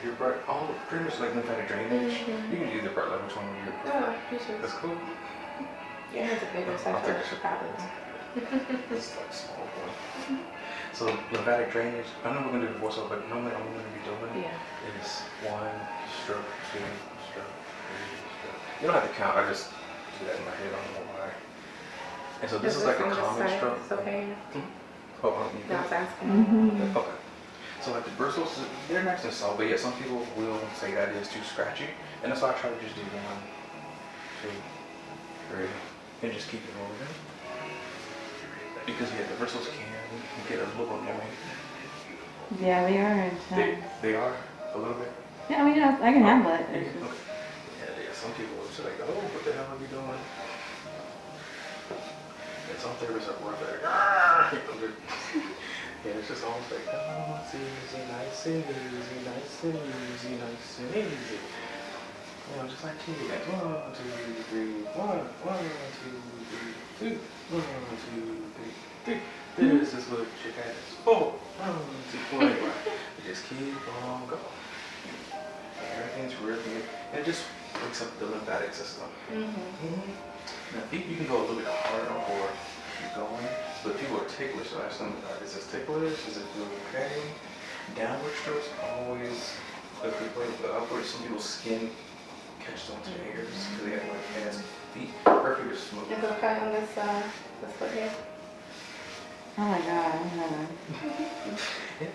your breath, all pretty much like lymphatic drainage. You can use the breath, like which one would you prefer? Pieces. That's cool. Your hands are bigger, so I feel like she probably. This is like a small one. So lymphatic drainage, I know we're gonna do the voiceover, but normally all we're gonna be doing is 1 stroke, 2 stroke, 3 stroke. You don't have to count, I just do that in my head, I don't know why. And so this is like a common stroke. It's okay. Oh, No, I was asking. Okay. So like the bristles, they're nice and soft, but yeah, some people will say that is too scratchy. And that's why I try to just do 1, 2, 3, and just keep it moving. Because yeah, the bristles can get a little annoying. Yeah, they are intense. They are a little bit. Yeah, I mean, I can handle it. Okay. Yeah, some people will say like, oh, what the hell are you doing? And some therapists are rough at it. Yeah, it's just almost like, oh, it's easy, nice and easy, nice and easy, nice and easy. You know, just like kids. 1, 2, 3, 1, 1, 2, 3, 2, 1, 2, 3, 3. This is what you has. 4, 1, 2, 3. You just keep on going. Everything's real good. And it just wakes up the lymphatic system. Now, you can go a little bit harder or keep going, but people are ticklish, so I ask them, is this ticklish? Does it feel okay? Downward strokes always a good way, but upward, some people's skin catches on to hairs because they have like fast feet. Perfect is smooth. Is it okay on this foot here? Oh my god, I know. Okay,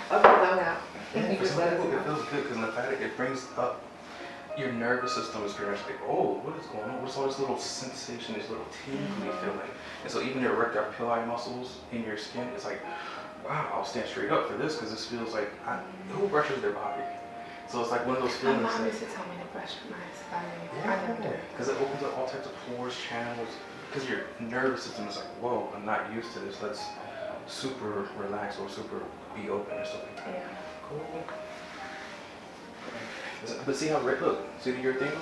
so now. Yeah, for some people it feels good because lymphatic, it brings up your nervous system is pretty much like, oh, what is going on? What's all this little sensation, this little tingly feeling? And so even your erector pili muscles in your skin, it's like, wow, I'll stand straight up for this because this feels like, who brushes their body? So it's like one of those feelings. My mom used to tell me to brush my body. Yeah, because it opens up all types of pores, channels, because your nervous system is like, whoa, I'm not used to this. Let's super relax or super be open or something. Yeah. Cool. But see how red, look, see the erythema?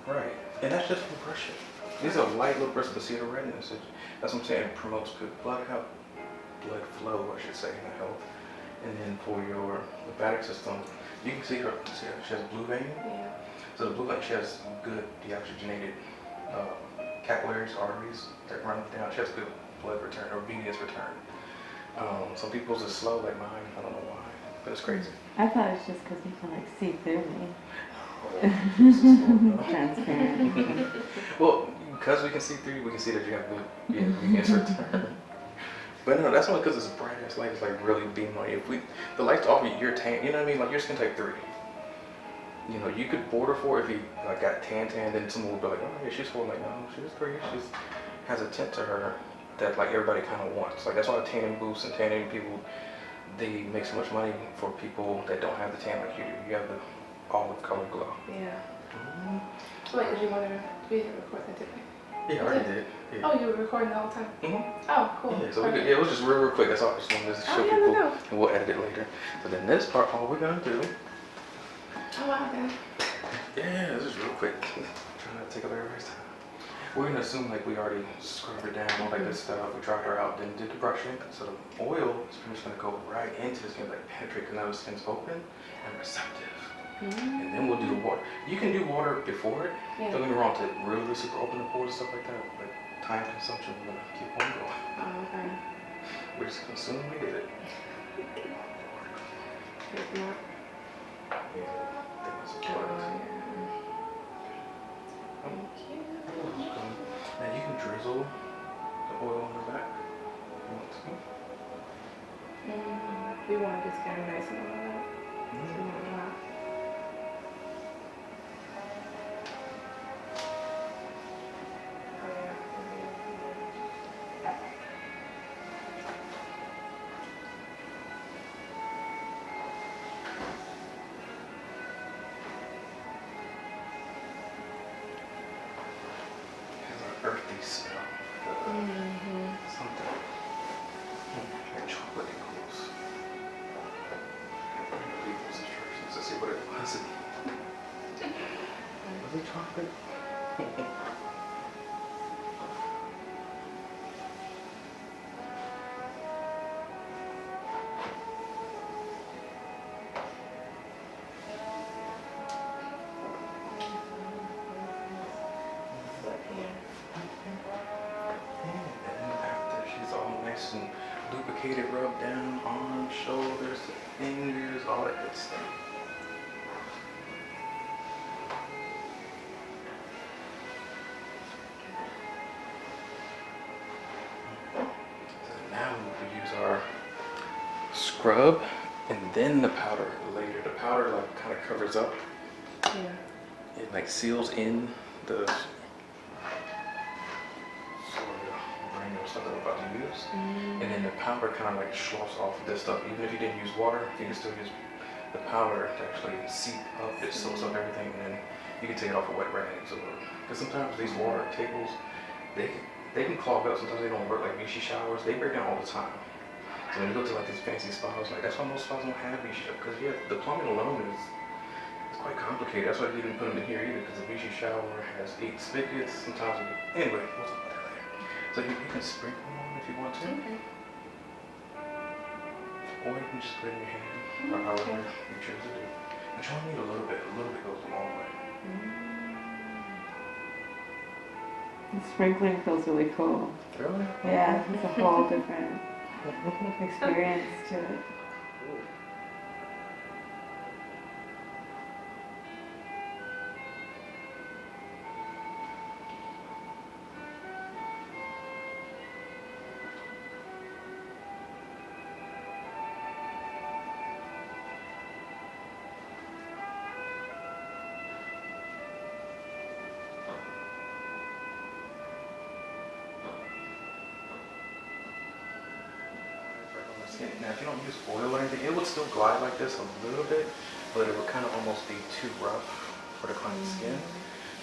Right, and that's just from brushing. These are light little brushes, but see the redness. That's what I'm saying, it promotes good blood flow, I should say, in the health. And then for your lymphatic system, you can see her, she has blue vein. Yeah. So the blue vein, she has good deoxygenated capillaries, arteries that run down. She has good blood return, or venous return. Some people's is slow, like mine, I don't know why, but it's crazy. I thought it's just because you can like see through me. Transparent. Well, because we can see through you, we can see that you have good venous return. But no, that's only because it's bright ass light. It's like really beaming on you. If the light's off you, you're tan. You know what I mean? Like your skin type 3. You know, you could border 4 if you like got tan, then someone would be like, oh yeah, she's 4. Like no, she's 3. She has a tint to her that like everybody kind of wants. Like that's why tanning booths and tanning people, they make so much money for people that don't have the tan like you do. You have the olive color glow. Yeah. Wait, did you want to record that today? Yeah, I already did. Yeah. Oh, you were recording the whole time? Oh, cool. Yeah, so it was just real quick. That's all. I just wanted to show people, and we'll edit it later. So then this part, all we're gonna do. Oh wow, okay. Yeah, this is real quick. I'm trying not to take up everybody's time. We're gonna assume like we already scrubbed her down, all that good stuff. We dropped her out, then did the brushing. So the oil is pretty much gonna go right into the skin, like penetrate, because now the skin's open and receptive. And then we'll do the water. You can do water before it. Yeah. Don't get me wrong, to really super open the pores and stuff like that. But time consumption, we're gonna keep on going. Oh, okay. We're just gonna assume we did it. If not. Yeah, I think that's Oh, important. yeah. Thank you. Now you can drizzle the oil on the back if you want to. We want this kind of nice and all that. So we want a lot. Earthy smell. Something. Like chocolate equals. People's instructions to see what it was. Was it chocolate? lubricated, rub down, arms, shoulders, fingers, all that good stuff. So now we use our scrub and then the powder later. The powder like kind of covers up. Yeah. It like seals in the granular stuff that we're about to use. And then the powder kind of like sloughs off this stuff. Even if you didn't use water, you can still use the powder to actually seep up. It soaks up everything, and then you can take it off with wet rags. Because sometimes these water tables, they can clog up. Sometimes they don't work like Vichy showers. They break down all the time. So when you go to like these fancy spas, like that's why most spas don't have Vichy showers. Because the plumbing alone is quite complicated. That's why they didn't put them in here either. Because the Vichy shower has 8 spigots. Sometimes, anyway, we'll talk about that later. So you can sprinkle on if you want to. Okay. Or you can just put it in your hand, or however you choose to do. And you only need a little bit. A little bit goes a long way. The sprinkling feels really cool. Really? Yeah, it's a whole different experience to it. Now, if you don't use oil or anything, it would still glide like this a little bit, but it would kind of almost be too rough for the client's skin.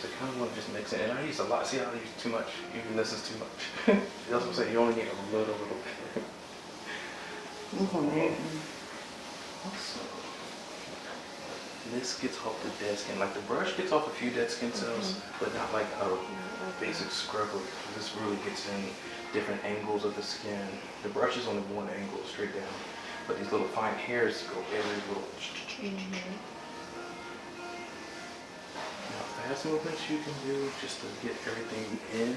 So you kind of want to just mix it. And I use a lot. See how I use too much? Even this is too much. That's what I'm saying. You only need a little bit. It's amazing. Also, this gets off the dead skin. Like the brush gets off a few dead skin cells, but not like a basic scrub. This really gets in different angles of the skin. The brush is only one angle straight down, but these little fine hairs go every little. Now, fast movements you can do just to get everything in.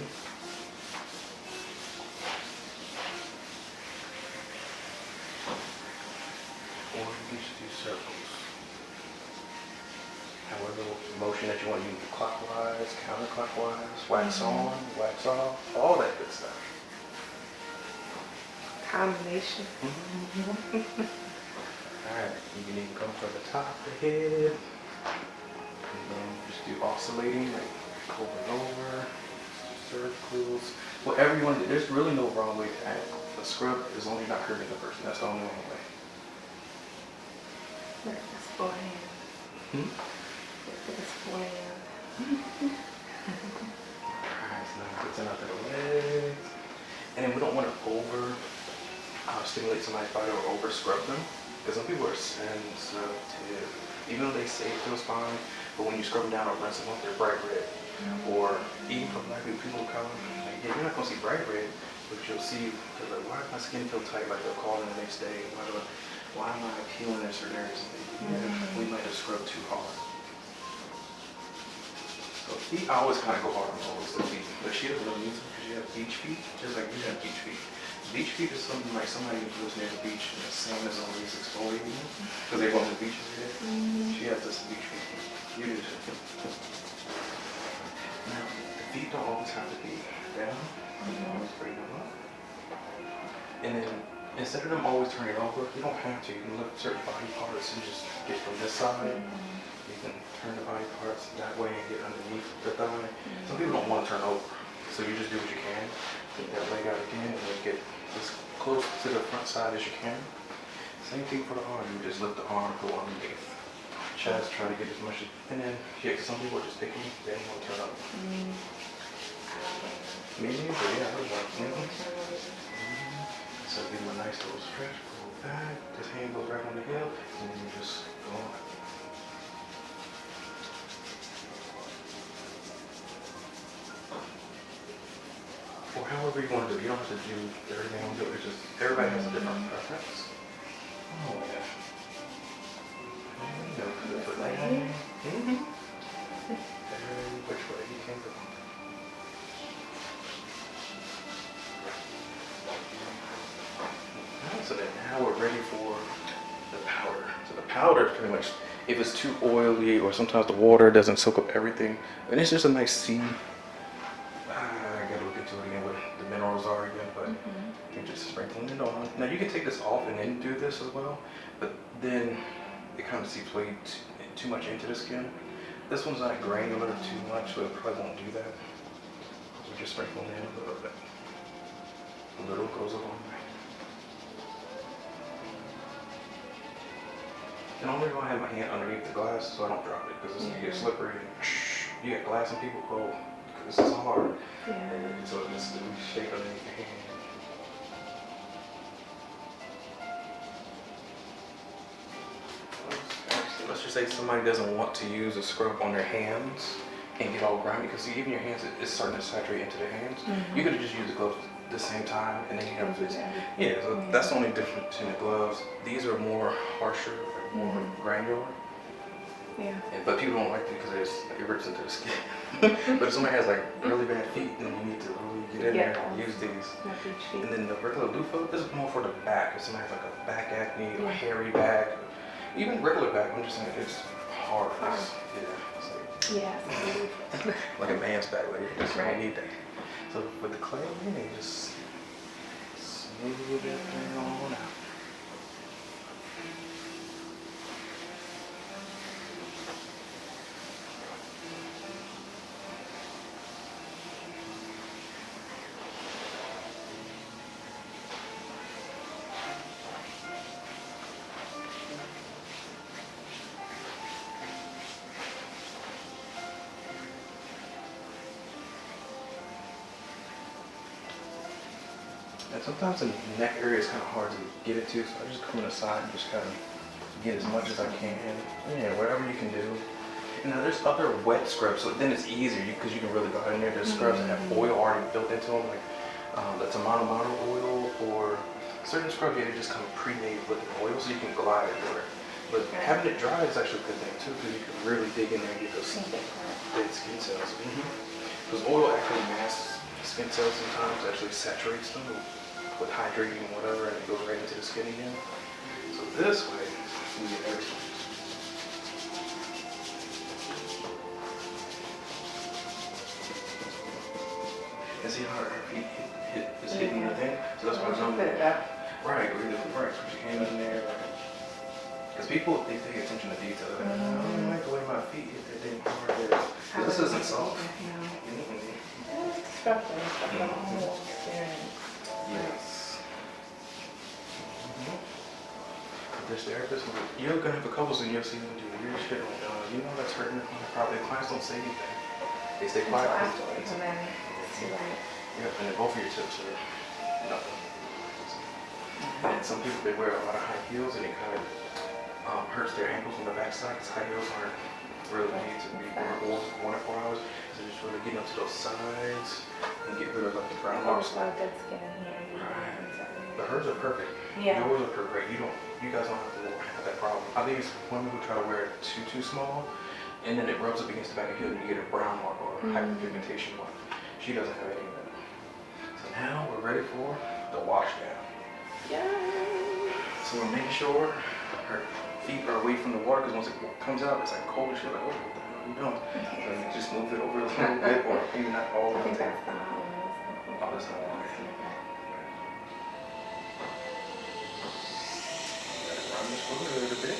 Or you can just do circles. However motion that you want to use, clockwise, counterclockwise, wax on, wax off, all that good stuff. Combination. Alright, you can even come from the top of the head. And then just do oscillating, like over and over, circles, whatever you want to do. There's really no wrong way to act a scrub as long as you're not hurting the person. That's the only wrong way. Like this forehand. Like this forehand. Alright, so now put out the legs. And then we don't want to over stimulate somebody's body or over scrub them. Because some people are sensitive. Even though they say it feels fine, but when you scrub them down or rinse them off, they're bright red. Or even for black people of color, like, yeah, you're not going to see bright red, but you'll see, like, why does my skin feel tight? Like they'll call in the next day. Why am I peeling in certain areas? Yeah, we might have scrubbed too hard. So feet, I always kind of go hard on always the feet. But she doesn't really need to because you have beach feet, just like you have beach feet. Beach feet is something like somebody who lives near the beach, and the same as always exfoliating because they go to the beach every day. She has this beach feet. You do too. Now, the feet don't always have to be down. You can always bring them up. And then instead of them always turning over, you don't have to. You can lift certain body parts and just get from this side. You can turn the body parts that way and get underneath the thigh. Some people don't want to turn over, so you just do what you can. Take that leg out again and then get as close to the front side as you can. Same thing for the arm. You just lift the arm, go underneath. Chest, try to get as much as, and then, yeah, because some people are just picky, they don't want to turn over. Me neither, yeah, I don't want to. So give them a nice little stretch, pull back, this hand goes right on the hip, and then you just go on. Or however you want to do it. You don't have to do everything on do it. It's just, everybody has a different preference. Oh, yeah. You know, put that in. Which way you can go. So the powder is pretty much, if it's too oily or sometimes the water doesn't soak up everything, and it's just a nice sea. I gotta look into it again what the minerals are again, but you just sprinkling it on. Now you can take this off and then do this as well, but then it kind of seeps way too much into the skin. This one's not granular too much, so it probably won't do that. So just sprinkle in a little bit. A little goes a long way. And I'm only gonna have my hand underneath the glass so I don't drop it because it's gonna get slippery. And you got glass and people go, this is hard. Yeah. So it's the shape underneath your hand. Let's just say somebody doesn't want to use a scrub on their hands and get all grimy because even your hands, it's starting to saturate into their hands. You could have just used the gloves at the same time and then you have this. Yeah, so that's the only difference between the gloves. These are more harsher, more granular. Yeah. But people don't like it because it rips into the skin. But if somebody has like really bad feet, then you need to really get in there and use these. And then the regular loofah, this is more for the back. If somebody has like a back acne, a hairy back, even regular back, I'm just saying it's hard. It's like a man's back, like you just don't need that. So with the clay, you just smooth it on out. And sometimes the neck area is kind of hard to get it to, so I just come on the side and just kind of get as much as I can. Yeah, whatever you can do. And now there's other wet scrubs, so then it's easier because you can really go ahead in there. There's scrubs that have oil already built into them, like that's a mono oil, or certain scrubs, they just come pre-made with an oil, so you can glide it through it. But having it dry is actually a good thing too, because you can really dig in there and get those dead skin cells. Because oil actually masks skin cells sometimes, actually saturates them with hydrating and whatever, and it goes right into the skin again. So this way, we get everything. And see how her feet is hitting the thing? So that's why I'm right, put your hand in there. Because people, they pay attention to detail. Like, I don't like the way my feet hit that thing hard there. Because this isn't soft. Yes. This therapist, you're gonna have a couple and you'll see them do weird shit like, you know that's hurting. Probably clients don't say anything. They stay quiet. Afterwards, and then it's too late. Yep, and then both of your tips are nothing. And some people, they wear a lot of high heels and it kind of hurts their ankles on the backside because high heels aren't really made to be worn at 4 hours. So just really getting up to those sides and get rid of like the brown marks. There's a lot of dead skin in here. But hers are perfect. Yeah. Yours are great. You guys don't have to have that problem. I think it's women who try to wear it too small, and then it rubs up against the back of the heel, and you get a brown mark or a hyperpigmentation mark. She doesn't have any of that. So now we're ready for the wash down. Yay! So we're making sure her feet are away from the water, because once it comes out, it's like cold as shit. Like, oh, what the hell are you doing? So you just move it over a little bit, or maybe not all the way. Oh, that's not one. Run this over a little bit.